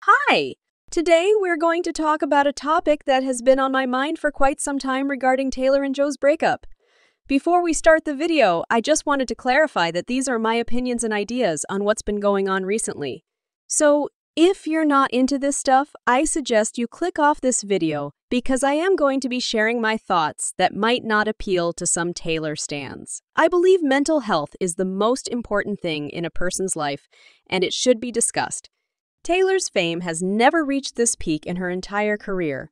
Hi! Today we're going to talk about a topic that has been on my mind for quite some time regarding Taylor and Joe's breakup. Before we start the video, I just wanted to clarify that these are my opinions and ideas on what's been going on recently. So, if you're not into this stuff, I suggest you click off this video because I am going to be sharing my thoughts that might not appeal to some Taylor stans. I believe mental health is the most important thing in a person's life, and it should be discussed. Taylor's fame has never reached this peak in her entire career.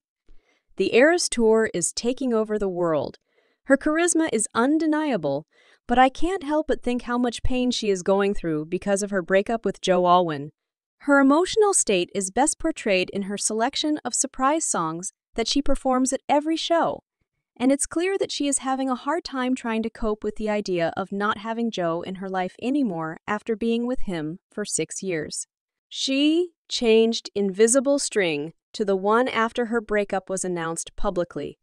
The Eras Tour is taking over the world. Her charisma is undeniable, but I can't help but think how much pain she is going through because of her breakup with Joe Alwyn. Her emotional state is best portrayed in her selection of surprise songs that she performs at every show. And it's clear that she is having a hard time trying to cope with the idea of not having Joe in her life anymore after being with him for 6 years. She changed Invisible String to the one after her breakup was announced publicly.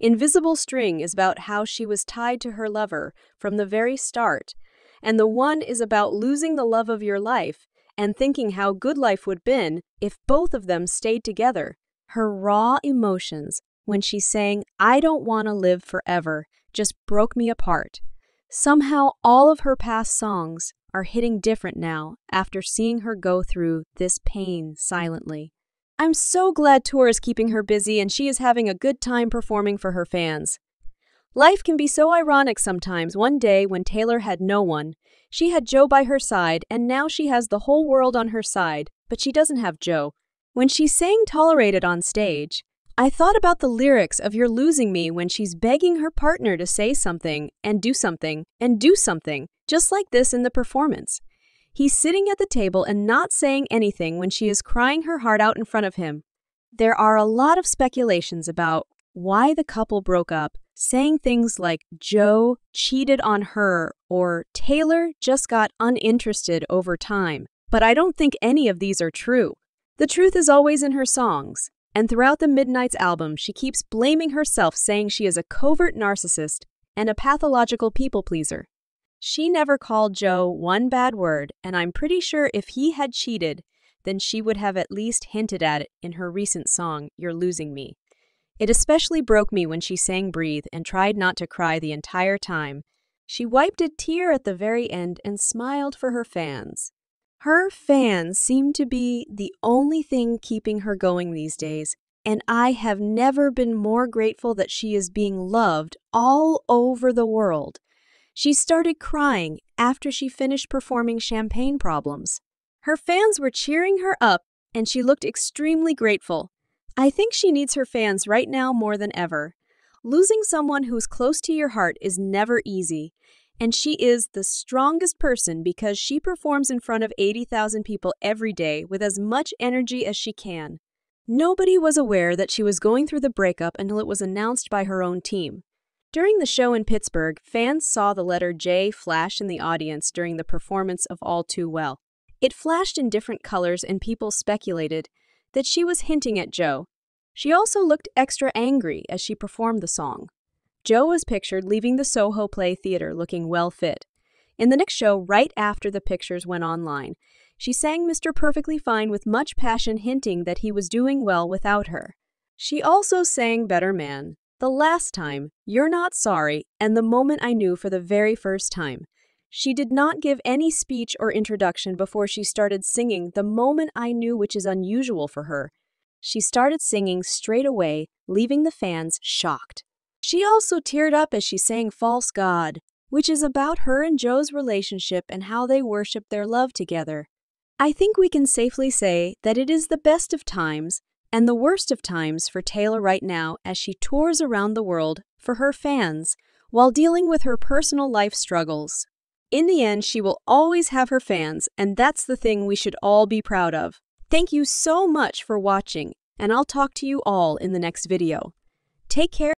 Invisible String is about how she was tied to her lover from the very start, and the one is about losing the love of your life and thinking how good life would have been if both of them stayed together. Her raw emotions when she sang "I Don't Want to Live Forever" just broke me apart. Somehow all of her past songs are hitting different now after seeing her go through this pain silently. I'm so glad tour is keeping her busy and she is having a good time performing for her fans. Life can be so ironic sometimes. One day when Taylor had no one, she had Joe by her side, and now she has the whole world on her side, but she doesn't have Joe. When she sang Tolerated on stage, I thought about the lyrics of You're Losing Me when she's begging her partner to say something and do something and do something, just like this in the performance. He's sitting at the table and not saying anything when she is crying her heart out in front of him. There are a lot of speculations about why the couple broke up, saying things like Joe cheated on her or Taylor just got uninterested over time. But I don't think any of these are true. The truth is always in her songs. And throughout the Midnight's album, she keeps blaming herself, saying she is a covert narcissist and a pathological people pleaser. She never called Joe one bad word, and I'm pretty sure if he had cheated, then she would have at least hinted at it in her recent song, You're Losing Me. It especially broke me when she sang Breathe and tried not to cry the entire time. She wiped a tear at the very end and smiled for her fans. Her fans seem to be the only thing keeping her going these days, and I have never been more grateful that she is being loved all over the world. She started crying after she finished performing Champagne Problems. Her fans were cheering her up, and she looked extremely grateful. I think she needs her fans right now more than ever. Losing someone who's close to your heart is never easy. And she is the strongest person because she performs in front of 80,000 people every day with as much energy as she can. Nobody was aware that she was going through the breakup until it was announced by her own team. During the show in Pittsburgh, fans saw the letter J flash in the audience during the performance of All Too Well. It flashed in different colors and people speculated that she was hinting at Joe. She also looked extra angry as she performed the song. Joe was pictured leaving the Soho Play Theater looking well fit. In the next show, right after the pictures went online, she sang Mr. Perfectly Fine with much passion, hinting that he was doing well without her. She also sang Better Man, The Last Time, You're Not Sorry, and The Moment I Knew for the very first time. She did not give any speech or introduction before she started singing The Moment I Knew, which is unusual for her. She started singing straight away, leaving the fans shocked. She also teared up as she sang False God, which is about her and Joe's relationship and how they worship their love together. I think we can safely say that it is the best of times and the worst of times for Taylor right now as she tours around the world for her fans while dealing with her personal life struggles. In the end, she will always have her fans, and that's the thing we should all be proud of. Thank you so much for watching, and I'll talk to you all in the next video. Take care.